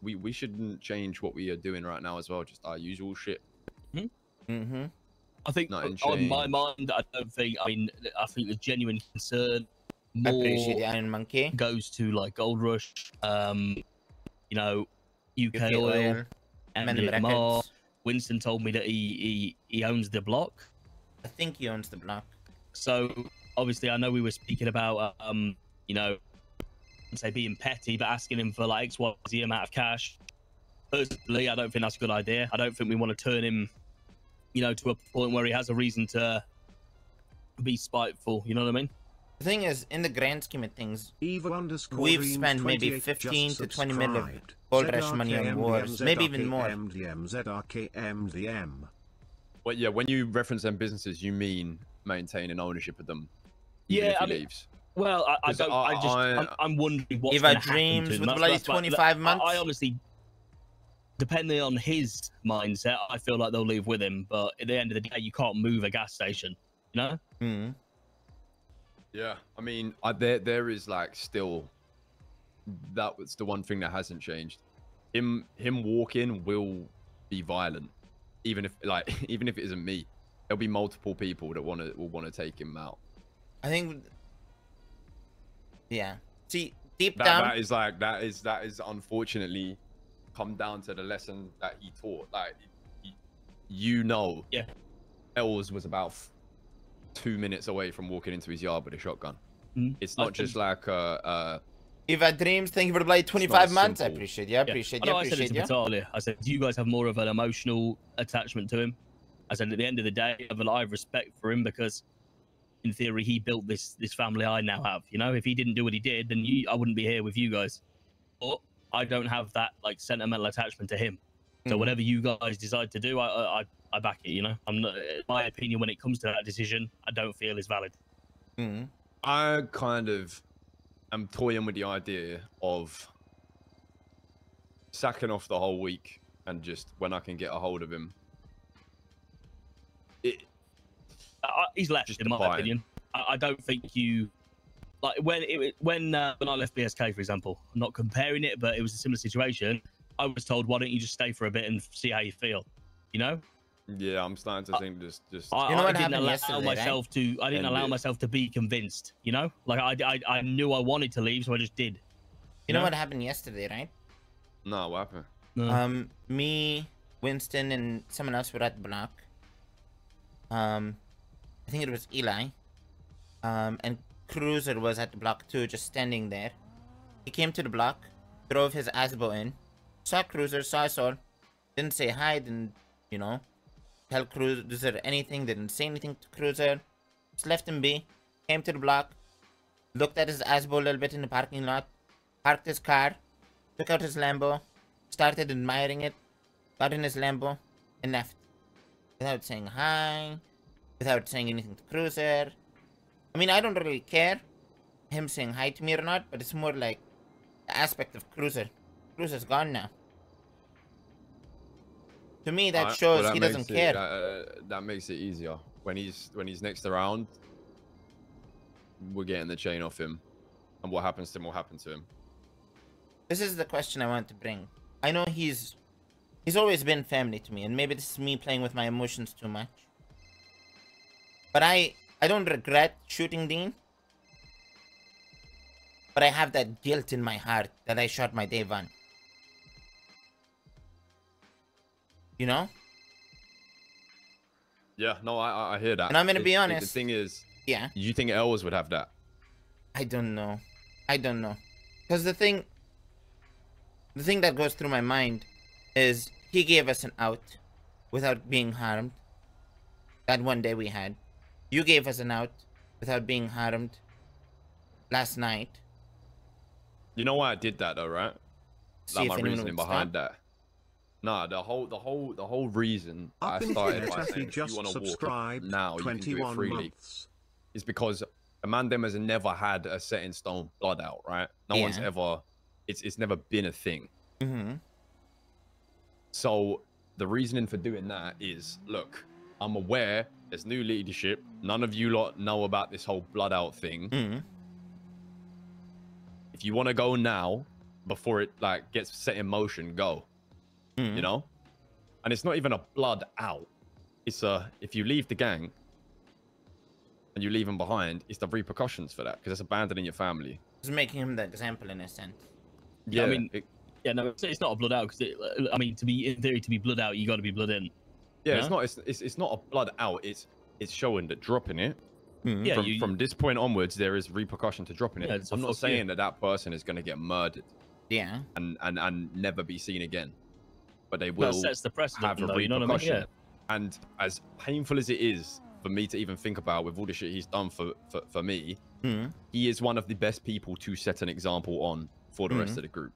we shouldn't change what we are doing right now as well. Just our usual shit. I think Nothing on my changed. mind, I don't think. I mean, I think the genuine concern I appreciate more the Iron Monkey. goes to like Gold Rush, you know, UK, UK Oil, Mandem MDMR. Records. Winston told me that he owns the block. I think he owns the block. So obviously, I know we were speaking about you know, say being petty, but asking him for like XYZ amount of cash. Personally, I don't think that's a good idea. I don't think we want to turn him, you know, to a point where he has a reason to be spiteful. You know what I mean? The thing is, in the grand scheme of things, Eva_dream we've spent maybe 28 15 just to 20 million of subscribed. Gold Rush money on wars, maybe even more. ZRKMDM. Well, yeah, when you reference them businesses, you mean maintaining ownership of them. Even Yeah, if he I mean, leaves. well, I don't. I'm wondering what's Eva going to happen Dreams to him. with That's- bloody that's why- 25 months. I honestly, depending on his mindset, I feel like they'll leave with him. But at the end of the day, you can't move a gas station. You know? Hmm. Yeah, I mean, there is like still that was the one thing that hasn't changed. Him walking will be violent, even if even if it isn't me. There'll be multiple people that will want to take him out. I think, yeah. See, deep down, that is unfortunately come down to the lesson that he taught. Like, you know, yeah, Els was about 2 minutes away from walking into his yard with a shotgun. Mm. It's not just like Eva Dreams, thank you for the bloody 25 months. I simple. appreciate you. I appreciate you. I I said it appreciate to you. Vitalia. I said, do you guys have more of an emotional attachment to him? I said, at the end of the day, I have a lot of respect for him because, in theory, he built this family I now have. You know, if he didn't do what he did, then I wouldn't be here with you guys. But I don't have that like sentimental attachment to him. So whatever you guys decide to do, I back it. You know, I'm not. My opinion when it comes to that decision, I don't feel is valid. I kind of am toying with the idea of sacking off the whole week and just when I can get a hold of him. He's left, in my opinion. I don't think you like when I left BSK, for example. I'm not comparing it, but it was a similar situation. I was told, why don't you just stay for a bit and see how you feel? You know? Yeah, I'm starting to think just. You know what I didn't happened allow yesterday, myself right? to. I didn't End allow it. myself to be convinced. You know, like I knew I wanted to leave, so I just did. You know what happened yesterday, right? No, what happened? No. Me, Winston, and someone else were at the block. I think it was Eli. And Cruiser was at the block too, just standing there. He came to the block, drove his Asbo in, saw Cruiser, saw us all, didn't say hi, didn't, you know, tell Cruiser anything, didn't say anything to Cruiser, just left him be, came to the block, looked at his Asbo a little bit in the parking lot, parked his car, took out his Lambo, started admiring it, got in his Lambo, and left. Without saying hi, without saying anything to Cruiser. I mean, I don't really care him saying hi to me or not, but it's more like the aspect of Cruiser. Cruiser's gone now. To me, that shows Well, he doesn't care. That makes it easier. When he's next around, we're getting the chain off him, and what happens to him will happen to him. This is the question I want to bring. I know he's always been family to me, and maybe this is me playing with my emotions too much. But I don't regret shooting Dean. But I have that guilt in my heart that I shot my day one. You know? Yeah, no, I hear that. And I'm gonna be honest. The thing is, Yeah. you think Els would have that? I don't know. I don't know. Because the thing that goes through my mind is he gave us an out without being harmed. That one day we had. You gave us an out without being harmed last night. You know why I did that though, right? See Like if my anyone reasoning would behind stop. that. Nah, the whole reason I Up started Infinite by Effie saying if just you want to walk subscribed now, you can do it 21 freely. months. Is because a Mandem has never had a set in stone blood out, right? No one's Yeah. ever. It's never been a thing. Mm-hmm. So the reasoning for doing that is, look, I'm aware there's new leadership. None of you lot know about this whole blood out thing. Mm-hmm. If you want to go now, before it like gets set in motion, go. You know? And it's not even a blood out. It's if you leave the gang and you leave them behind, it's the repercussions for that because it's abandoning your family. It's making him the example in a sense. Yeah, I mean, yeah, no, it's not a blood out because I mean, to be in theory to be blood out, you got to be blood in. yeah, Yeah? it's not a blood out. It's showing that dropping it. Yeah, From this point onwards, there is repercussion to dropping it. Yeah, it's a I'm not fuck saying you. that person is going to get murdered Yeah. and never be seen again, but they That will sets the precedent, have a though, you know what I mean? repercussion. Yeah. And as painful as it is for me to even think about with all the shit he's done for me, he is one of the best people to set an example on for the rest of the group.